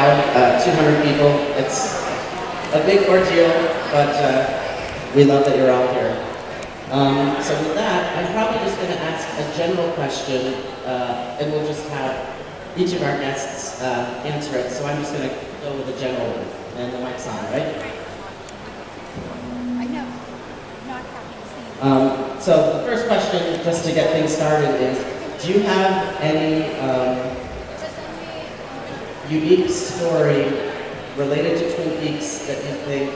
crowd, 200 people. It's a big ordeal, but we love that you're all here. So with that, I'm probably just going to ask a general question, and we'll just have each of our guests answer it. So I'm just going to go with a general one, and the mic's on, right? I know. Not happy to see you. So the first question, just to get things started, is do you have any unique story related to Twin Peaks that you think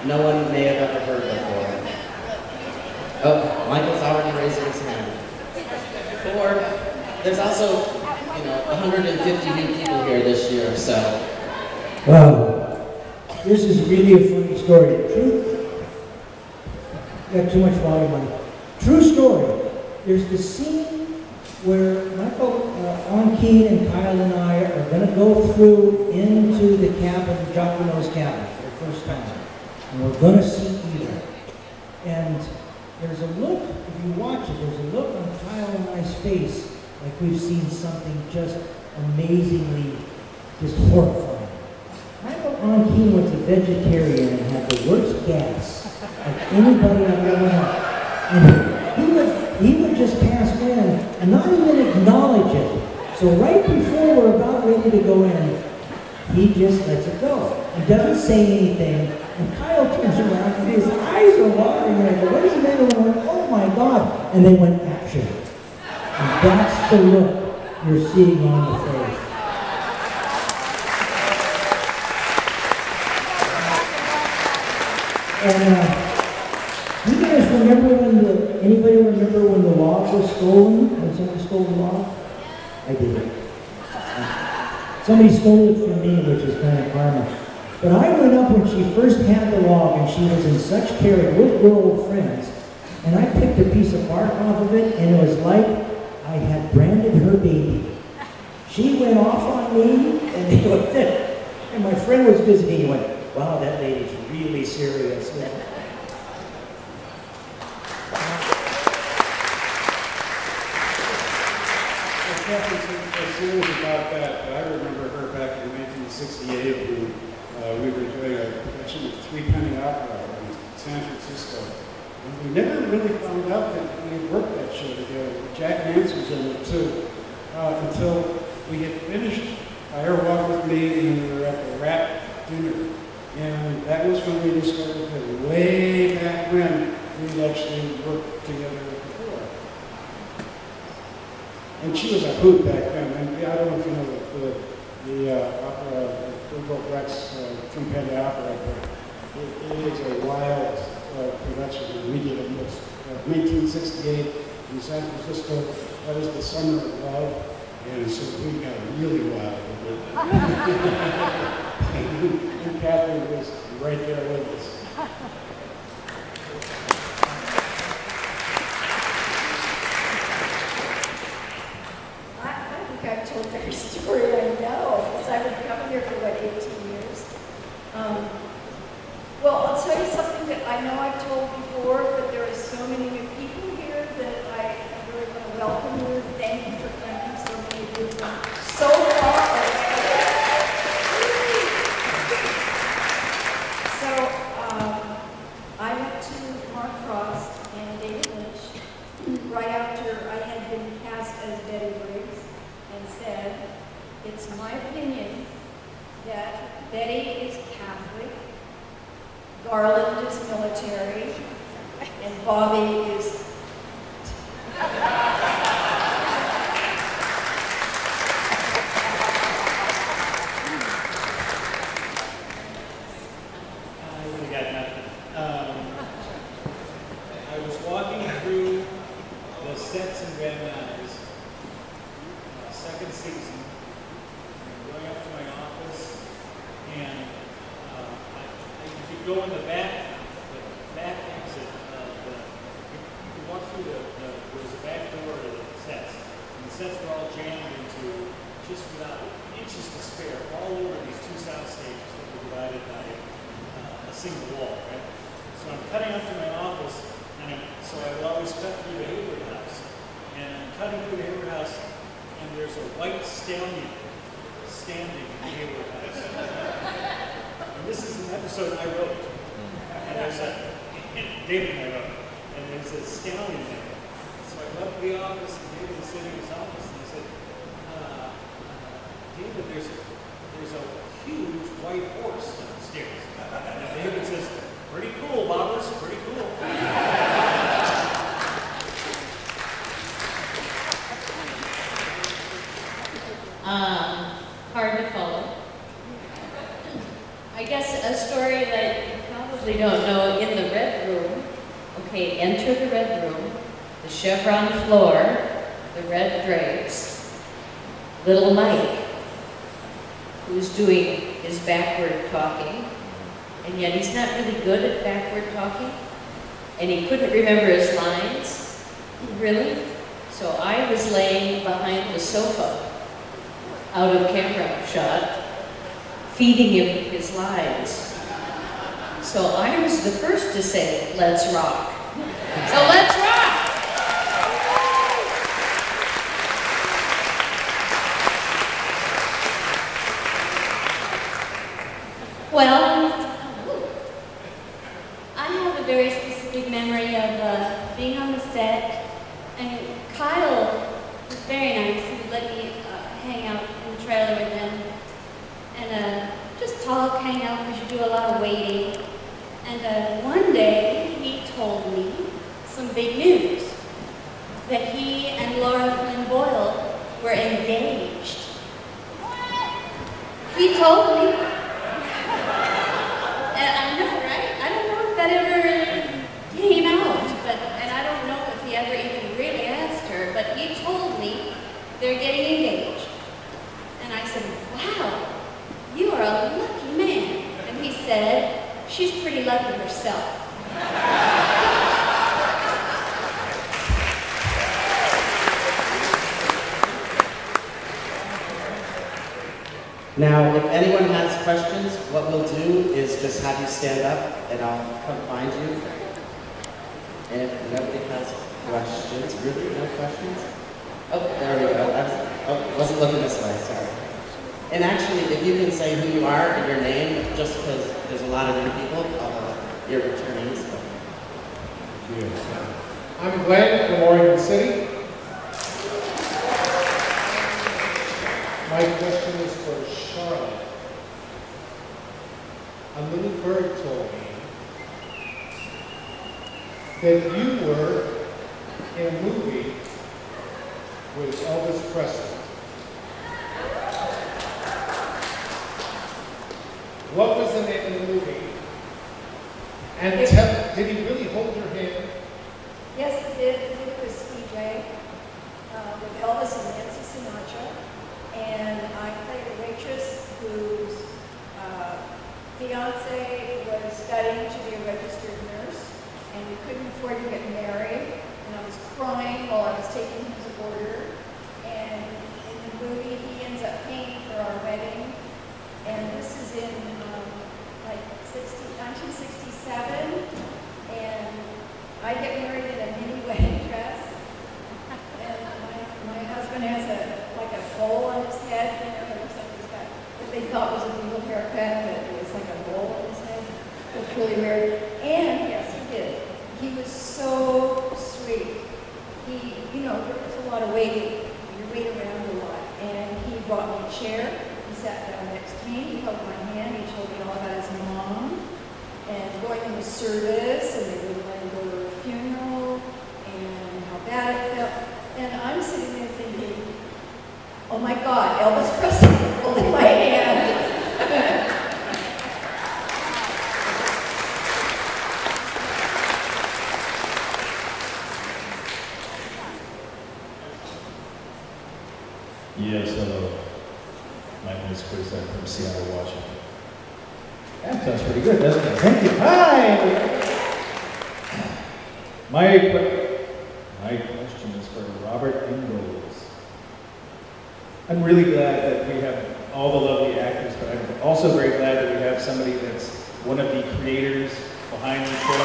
no one may have ever heard before? Oh, Michael's already raising his hand. Or there's also, 150 new people here this year, so. Wow, this is really a funny story. True, got too much volume on it. True story. There's the scene where Michael, On Keen and Kyle and I are going to go through into the cabin, Jacques Renault's cabin, for the first time. And we're going to see Eva. And there's a look, if you watch it, there's a look on Kyle and I's face like we've seen something just amazingly, just horrifying. Michael On Keen was a vegetarian and had the worst gas of anybody I've ever met. And he would just pass in and not even acknowledge it. So right before we're about ready to go in, he just lets it go. He doesn't say anything. And Kyle turns around and his eyes are watering. And I go, what is the matter? And I went, oh my God. And they went, action. And that's the look you're seeing on the face. And you guys remember anybody remember when the log was stolen? When somebody stole the log? I did. Somebody stole it from me, which is kind of karma. But I went up when she first had the log and she was in such terror. We're old friends. And I picked a piece of bark off of it and it was like I had branded her baby. She went off on me and my friend was visiting and went, wow, that lady's really serious. Serious about that, but I remember her back in 1968 when we were doing a production of Three Penny Opera in San Francisco. And we never really found out that we worked that show together. Jack Nance was in it too, until we had finished Fire Walk with Me and we were at the Rat dinner. And that was when we discovered that way back when we actually worked together before. And she was a hoot back then. And I don't know if you know the opera, the Rex Three Penny Opera, but it is a wild production. And we did it in 1968 in San Francisco. That was the summer of love. And so we got really wild with it. And Catherine was right there with us. I've told every story I know, because I've been coming here for, 18 years. Well, I'll tell you something that I know I've told before, but there are so many new people here that I really want to welcome you. Thank you for coming, so many of you so far away. So, I went to Mark Frost and David Lynch right after I had been cast as Betty Briggs. And said, it's my opinion that Betty is Catholic, Garland is military, and Bobby is... I got nothing. I was walking through the sets in Van Nuys, second season, going up to my office, and you could go in the back exit. You could walk through there's a back door to the sets, and the sets were all jammed into just without inches to spare, all over these two sound stages that were divided by a single wall, right? So I'm cutting up to my office, and so I would always cut through the Hayward house, and I'm cutting through the Hayward house, and there's a white stallion standing in the neighborhood. And this is an episode I wrote. And there's David and I wrote. And there's a stallion there. So I left the office, and David was sitting in his office, and he said, David, there's a huge white horse downstairs. And David says, pretty cool, Bobbers, pretty cool. Hard to follow. I guess a story that you probably don't know, in the red room, okay, enter the red room, the chevron floor, the red drapes, little Mike, who's doing his backward talking, and yet he's not really good at backward talking, and he couldn't remember his lines, really. So I was laying behind the sofa, out of camera shot, feeding him his lines. So I was the first to say, let's rock. So let's rock! Well, I have a very specific memory of being on the set, and Kyle was very nice. He let me hang out in the trailer with him, and just talk, hang out, because you do a lot of waiting. And one day, he told me some big news, that he and Laura Flynn Boyle were engaged. He told me. And I know, right? I don't know if that ever came out, and I don't know if he ever even really asked her, but he told me they're getting engaged. And I said, wow, you are a lucky man. And he said, she's pretty lucky herself. Now, if anyone has questions, what we'll do is just have you stand up and I'll come find you. And if nobody has questions, really, no questions? Oh, there we go. I wasn't looking this way, sorry. And actually, if you can say who you are and your name, just because there's a lot of new people, you're returning. So. I'm Glenn from Oregon City. My question is for Charlotte. A little bird told me that you were in a movie with Elvis Presley. What was the name of the movie? And did he really hold your hand? Yes, he did. He did it with CJ, with Elvis and Nancy Sinatra. And I played a waitress whose fiance was studying to be a registered nurse, and we couldn't afford to get married. And I was crying while I was taking his order. And in the movie, he ends up paying for our wedding. And this is in like 1967. And I get married in a mini wedding dress. And my husband has like a bowl on his head, you know, or something like that. What they thought was a legal haircut, but it was like a bowl on his head. It was really weird. And yes, he did. He was so sweet. He, you know, there was a lot of waiting. You wait around a lot. And he brought me a chair. He sat down next to me. He held my hand. He told me all about his mom and going into service, and they were going to go to a funeral, and how bad it felt. And I'm sitting there thinking, oh my God, Elvis Presley is holding my hand. Yes, hello. My name is Chris. I'm from Seattle, Washington. That sounds pretty good, doesn't it? Thank you. Hi! My question is for Robert Engels. I'm really glad that we have all the lovely actors, but I'm also very glad that we have somebody that's one of the creators behind the show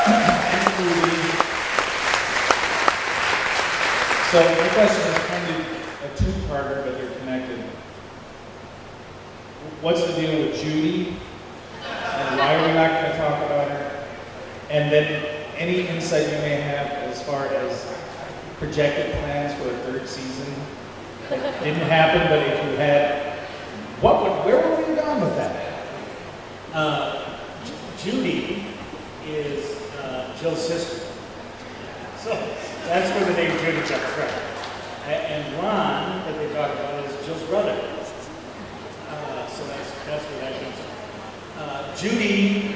and the movie. So my question is kind of a two-parter, but they're connected. what's the deal with Judy? And why are we not going to talk about her? And then any insight you may have as far as projected plans for a third season? Didn't happen, but if you had, where would we have gone with that? Judy is Jill's sister. So that's where the name Judy comes from. And Ron, that they talk about, is Jill's brother. So that's where that comes from. Judy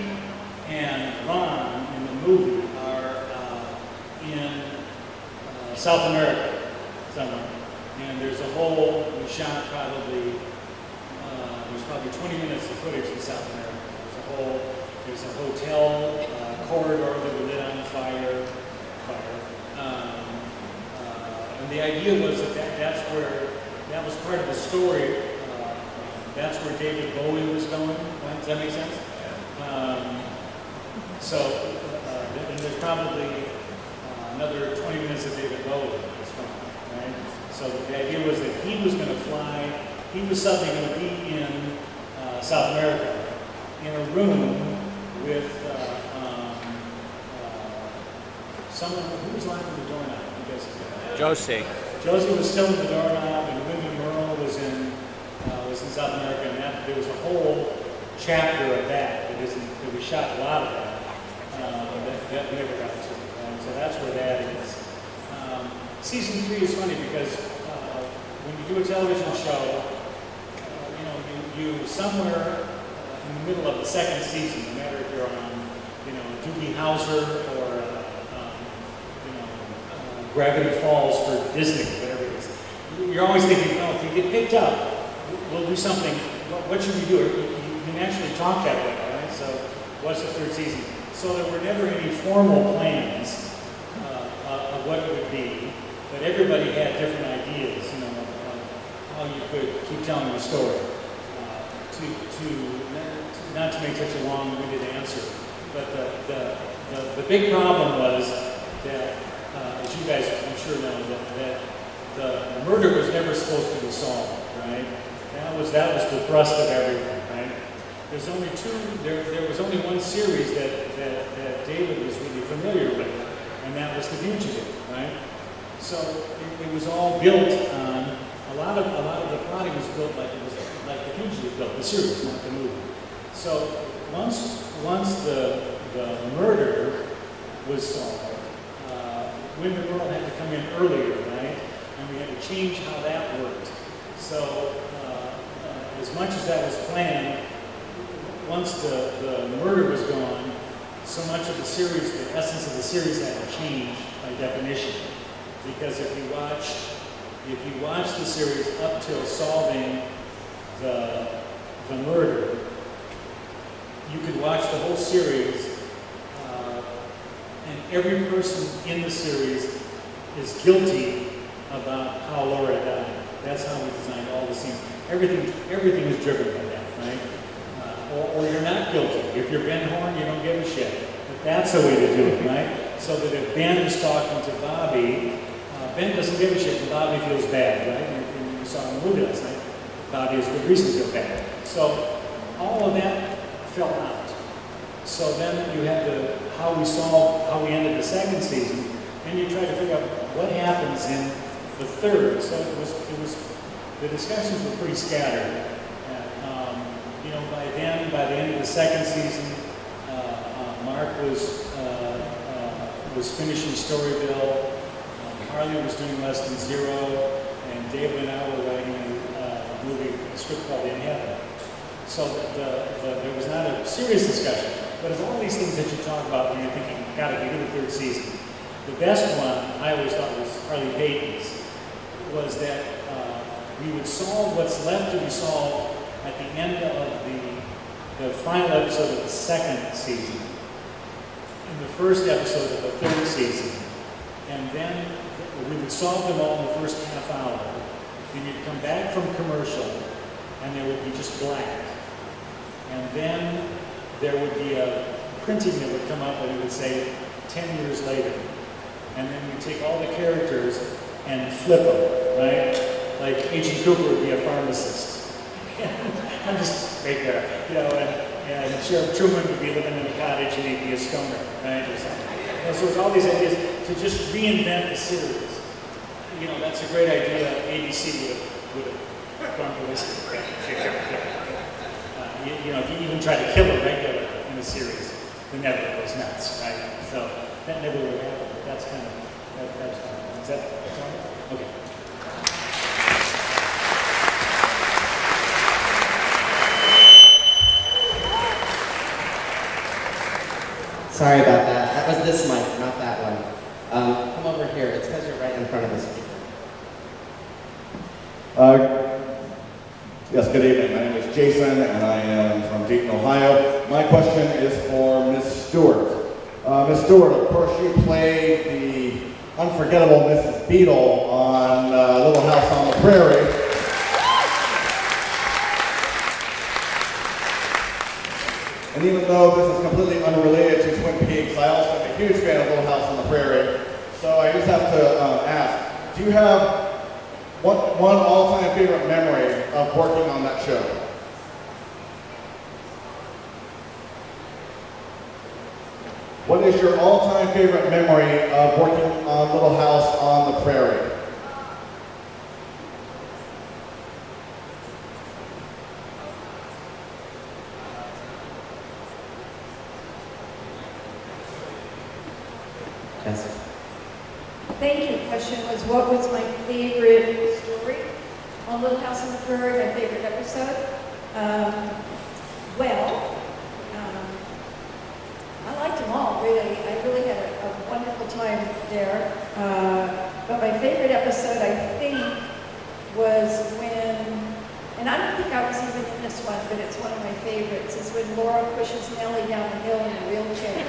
and Ron in the movie are in South America somewhere. And there's a whole, we shot probably, there's probably 20 minutes of footage in South America. There's a hotel corridor that we lit on fire. And the idea was that was part of the story. That's where David Bowie was going. Right? Does that make sense? And there's probably another 20 minutes of David Bowie was filmed, right? So the idea was that he was going to fly. He was suddenly going to be in South America in a room with someone who was locking the doorknob. Josie. Josie was still in the doorknob, and William Merle was in South America, and there was a whole chapter of that we shot a lot of that we never got to. So that's where that is. Season 3 is funny because when you do a television show, you somewhere in the middle of the second season, no matter if you're on, Doogie Howser or Gravity Falls for Disney, whatever it is. You're always thinking, if you get picked up, we'll do something. What should we do? You naturally talk that way, right? So, what's the third season? So there were never any formal plans of what it would be, but everybody had different ideas, of how you could keep telling the story. Not to make such a long-winded answer, but the big problem was that, as you guys I'm sure know, that the murder was never supposed to be solved, right? That was the thrust of everything, right? There's only there was only one series that David was really familiar with, and that was The Fugitive, right? So it was all built on a lot of the plotting was built like The Fugitive built, the series, not the movie. So once the murder was solved, Wyndham Earle had to come in earlier, right? And we had to change how that worked. So as much as that was planned, once the murder was gone, so much of the series, the essence of the series had to change by definition. Because if you watch the series up till solving the murder, you could watch the whole series, and every person in the series is guilty about how Laura died. That's how we designed all the scenes. Everything is driven by that, right? Or you're not guilty. If you're Ben Horn, you don't give a shit. But that's the way to do it, right? So that if Ben is talking to Bobby, Ben doesn't give a shit, and Bobby feels bad, right? And you saw in the movie last night, Bobby has good reason to feel bad. So all of that fell out. So then you had how we ended the second season, and you try to figure out what happens in the third. So it was the discussions were pretty scattered. By the end of the second season, Mark was finishing Storyville. Harley was doing Less Than Zero, and David and I were writing a script called In Heaven. So there was not a serious discussion, but of all these things that you talk about when you're thinking, gotta be in the third season, the best one I always thought was Harley Payton's, was that we would solve what's left to be solved at the end of the final episode of the second season, in the first episode of the third season, and then we would solve them all in the first half hour. Then you'd come back from commercial, and there would be just black. And then there would be a printing that would come up and it would say 10 years later. And then we'd take all the characters and flip them, right? Like Agent Cooper would be a pharmacist. I'm just right there, you know, and Sheriff Truman would be living in a cottage and he'd be a stoner, right, or something. You know, so it's all these ideas to just reinvent the series. You know, that's a great idea. ABC would have gone ballistic. You know, if you even try to kill a regular in a series, the network goes nuts, right? So that never really happened. But that's kind of that's fun. Is that all? Okay. Sorry about that. That was this mic, not that one. Come over here. It's because you're right in front of the speaker. Yes, good evening. My name is Jason, and I am from Dayton, Ohio. My question is for Miss Stewart. Miss Stewart, of course, you played the unforgettable Mrs. Beadle on Little House on the Prairie. And even though this is completely unrelated to Twin Peaks, I also am a huge fan of Little House on the Prairie. So I just have to ask, do you have one all-time favorite memory of working on that show? What is your all-time favorite memory of working on Little House on the Prairie? Yes. Thank you. The question was, what was my favorite story on Little House on the Prairie, my favorite episode? I liked them all, really. I really had a wonderful time there. But my favorite episode, I think, was when, and I don't think I was even in this one, but it's one of my favorites, is when Laura pushes Nellie down the hill in a wheelchair.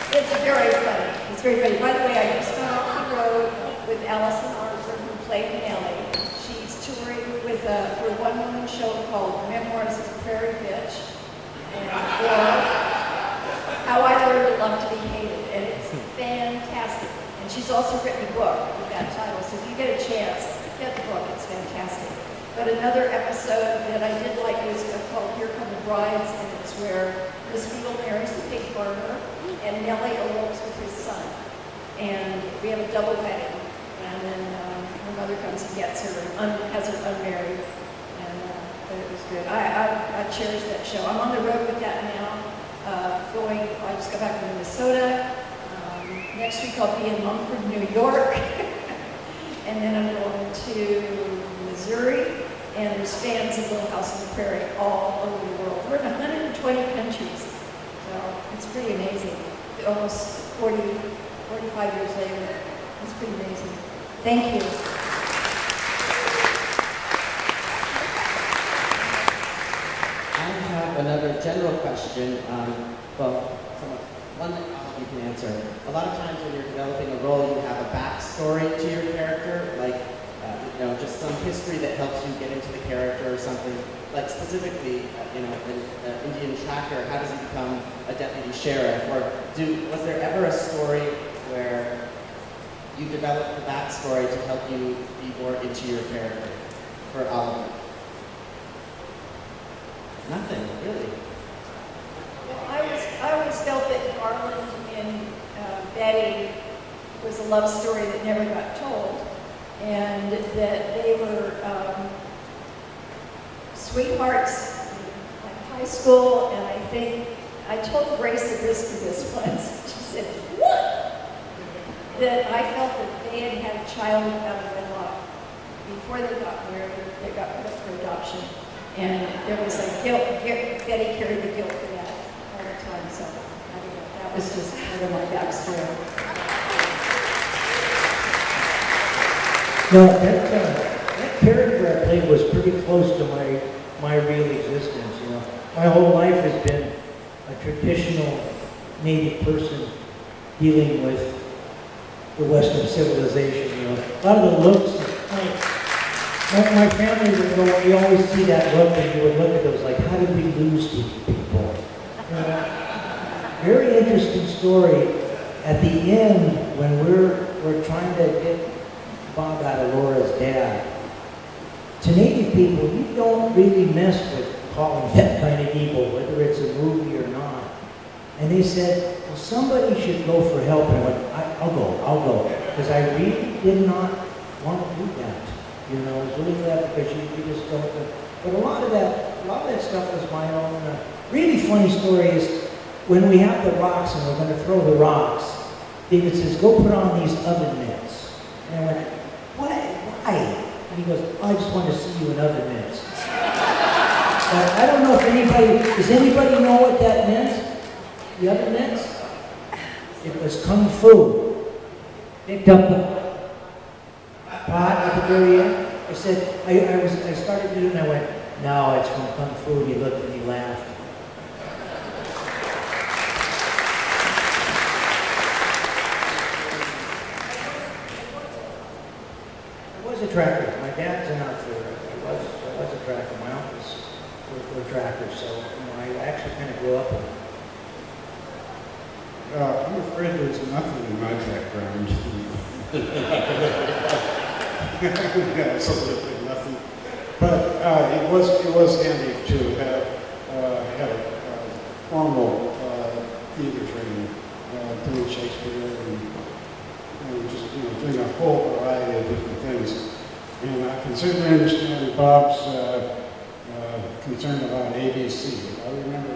It's very funny. It's very funny. By the way, I just got off the road with Allison Arthur, who played Nellie. She's touring with her one-woman show called Memoirs of a Prairie Bitch, or How I Learned to Love to Be Hated, and it's fantastic. And she's also written a book with that title, so if you get a chance, get the book. It's fantastic. But another episode that I did like was called Here Come the Brides, and it's where Miss Beadle marries the pig farmer, and Nellie elopes with his son. And we have a double wedding. And then her mother comes and gets her and has her unmarried. And but it was good. I cherish that show. I'm on the road with that now. I just got back from Minnesota. Next week I'll be in Mumford, New York. And then I'm going to Missouri. And there's fans of Little House on the Prairie all over the world. We're in 120 countries. So it's pretty amazing. Almost 45 years later. It's pretty amazing. Thank you. I have another general question. One that you can answer. A lot of times when you're developing a role, you have a backstory to your character, like just some history that helps you get into the character or something. Like specifically, in Indian Tracker, how does he become a deputy sheriff? Or was there ever a story where you developed the backstory to help you be more into your character for Oliver? Nothing, really. Well, I always felt that Garland and Betty was a love story that never got told, and that they were sweethearts in high school. And I think I told Grace Zabriskie this once. She said, "What?" That I felt that they had had a child out of wedlock before they got married. They got put up for adoption. And there was a guilt. Betty carried the guilt for that all the time. So I don't know, that was just part of my backstory. No, that character I played was pretty close to my real existence. My whole life has been a traditional Native person dealing with the Western civilization. A lot of the looks. My family would go, we always see that look, and you would look at those like, how did we lose these people? Very interesting story. At the end, when we're trying to get Bob out of Laura's dad, to Native people, you don't really mess with calling that kind of people, whether it's a movie or not. And they said, well, somebody should go for help. And I went, I'll go. Because I really did not want to do that. You know, I was really glad because you just don't. But a lot of that stuff was my own. Really funny story is when we have the rocks and we're going to throw the rocks, David says, go put on these oven mitts. And I went, what? Why? And he goes, I just want to see you in oven mitts. But I don't know if does anybody know what that meant? The oven mitts? It was kung fu. Picked up the pot at the very end. I said, I started doing it and I went, no, it's from kung fu. And he looked and he laughed. I was a tracker. My dad's an outfitter. I was a tracker. My uncles were trackers, so I actually kind of grew up with them. I'm afraid there's nothing in my background. Yeah, absolutely nothing. But it was handy to have a formal theater training, doing Shakespeare and just doing a whole variety of different things. And I can certainly understand Bob's concern about ABC. I remember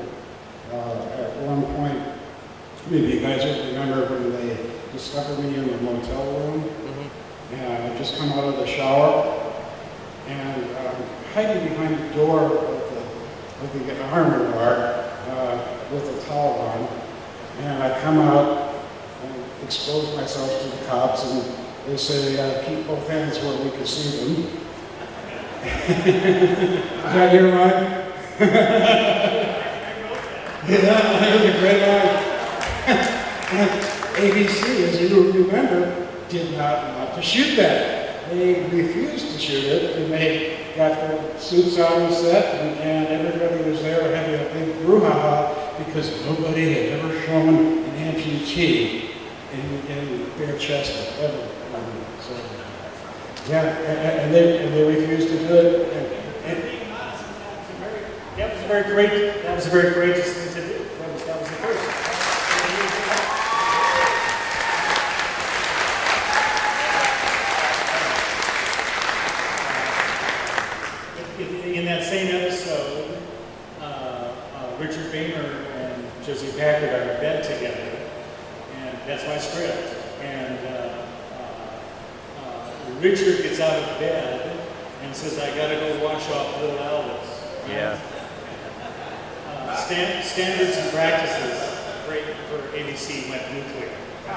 at one point, maybe you guys will remember when they discovered me in the motel room, and I just come out of the shower, and hiding behind the door with the armor guard with a towel on, and I come out and expose myself to the cops, and they say, keep both hands where we can see them. Is that your line? Yeah, that was a great line. ABC, as you remember, did not want to shoot that. They refused to shoot it, and they got their suits on the set, and everybody was there having a big brouhaha because nobody had ever shown an amputee in bare chested ever. So, yeah, and they refused to do it. That was a very courageous thing to do. That was the first. In that same episode, Richard Boehmer and Josie Packard are in bed together, and that's my script. And Richard gets out of bed and says, I gotta go wash off little Elvis. Yeah. Standards and practices for ABC went nuclear. I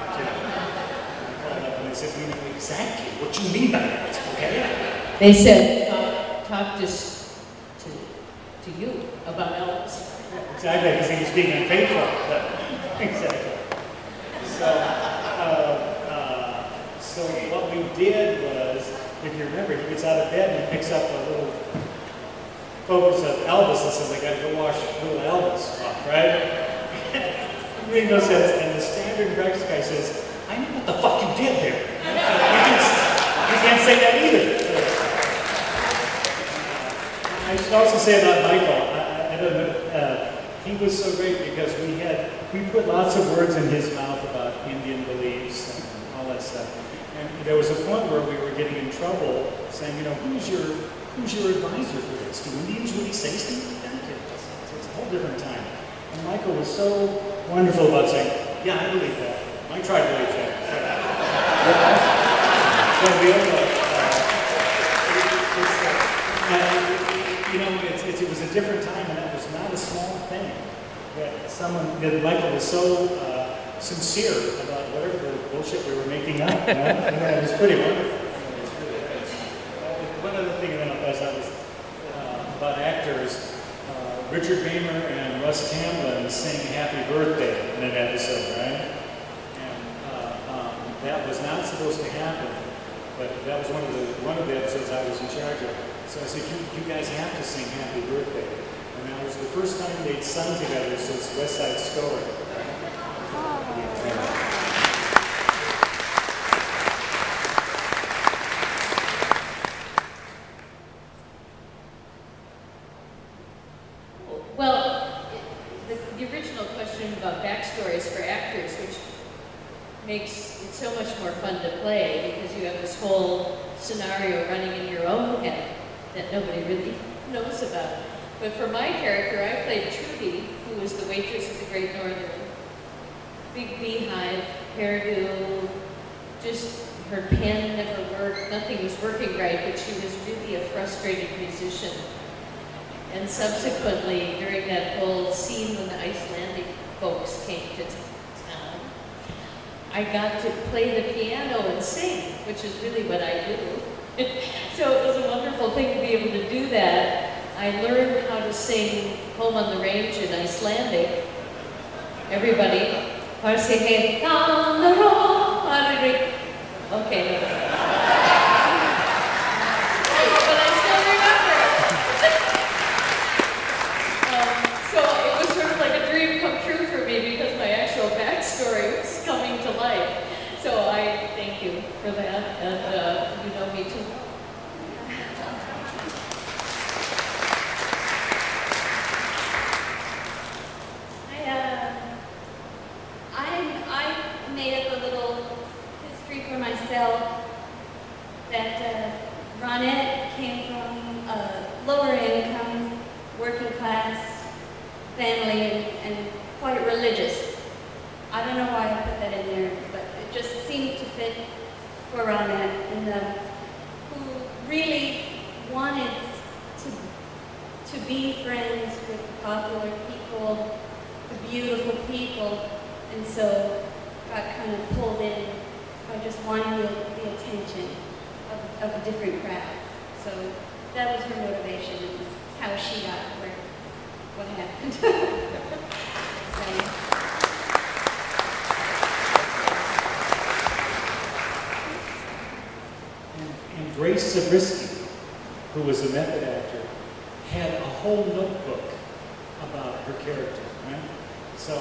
called up and they said, we know exactly what you mean by that, okay? They said, talk to you about Elvis. Exactly, because he was being unfaithful. Exactly. So what we did was, if you remember, he gets out of bed and he picks up a little focus of Elvis and says, I gotta go wash little Elvis off, right? It made no sense. And the standard practice guy says, I know what the fuck you did there. You can't say that either. I should also say about Michael, I don't know, he was so great because we put lots of words in his mouth about Indian beliefs and all that stuff. And there was a point where we were getting in trouble saying, who's your advisor for this? Do Indians really say things like that? It's a whole different time. And Michael was so wonderful about saying, yeah, I believe that. My tribe believes that. It was a different time, and that was not a small thing. That Michael was so sincere about whatever the bullshit we were making up. It was pretty wonderful. One other thing that I was about actors, Richard Boehmer and Russ Tamblyn sang Happy Birthday in an episode, right? And that was not supposed to happen, but that was one of the episodes I was in charge of. So I said, you guys have to sing Happy Birthday. And that was the first time they'd sung together since West Side Story. question about backstories for actors, which makes it so much more fun to play because you have this whole scenario running in your own head that nobody really knows about. But for my character, I played Judy, who was the waitress at the Great Northern. Big beehive, hairdo, just her pen never worked, nothing was working right, but she was really a frustrated musician. And subsequently, during that whole scene when the Icelandic folks came to town, I got to play the piano and sing, which is really what I do. So it was a wonderful thing to be able to do that. I learned how to sing Home on the Range in Icelandic. Everybody, how to say, hey, okay, no. But I still remember. So it was sort of like a dream come true for me because my actual backstory was coming to life. So I thank you for that, and you know me too. I made up a little history for myself that Ronette came from a lower income, working class family and quite religious. I don't know why I put that in there, but it just seemed to fit for Ronette, and who really wanted to be friends with popular people, the beautiful people, and so got kind of pulled in by just wanting the attention of a different crowd. So that was her motivation and how she got where, what happened. And Grace Zabriskie, who was a method actor, had a whole notebook about her character, right? So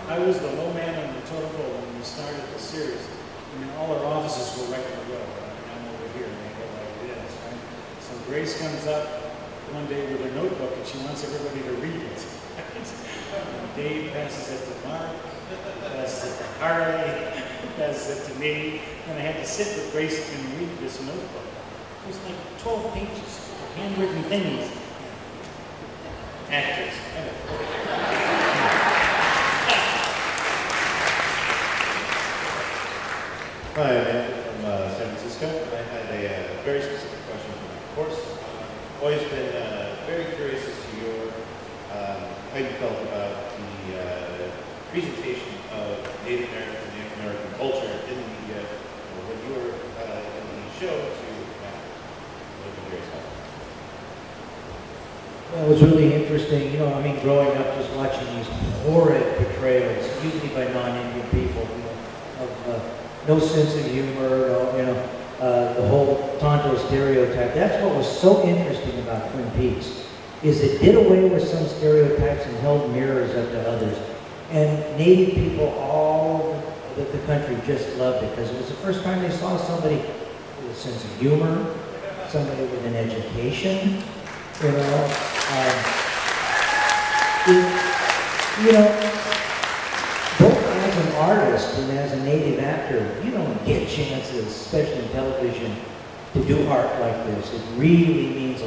I was the low man on the totem pole when we started the series. I mean, all our offices were right in a row. I'm over here, and they go like this, right? So Grace comes up one day with her notebook, and she wants everybody to read it. Dave passes it to Mark, passes it to Harley, passes it to me, and I had to sit with Grace and read this notebook. It was like 12 pages of handwritten things. Actors. Hi, I'm Andrew from San Francisco. I had a very specific question for my course. Always been very curious as to your how you felt about the presentation of Native American culture in the media when you were in the show to Well, it was really interesting, you know, I mean, growing up just watching these horrid portrayals, usually by non-Indian people, you know, of no sense of humor, no, you know, the whole Tonto stereotype. That's what was so interesting about Twin Peaks, is it did away with some stereotypes and held mirrors up to others. And Native people all over the country just loved it, because it was the first time they saw somebody with a sense of humor, somebody with an education, you know. You know, both as an artist and as a native actor, you don't get chances, especially in television, to do art like this. It really means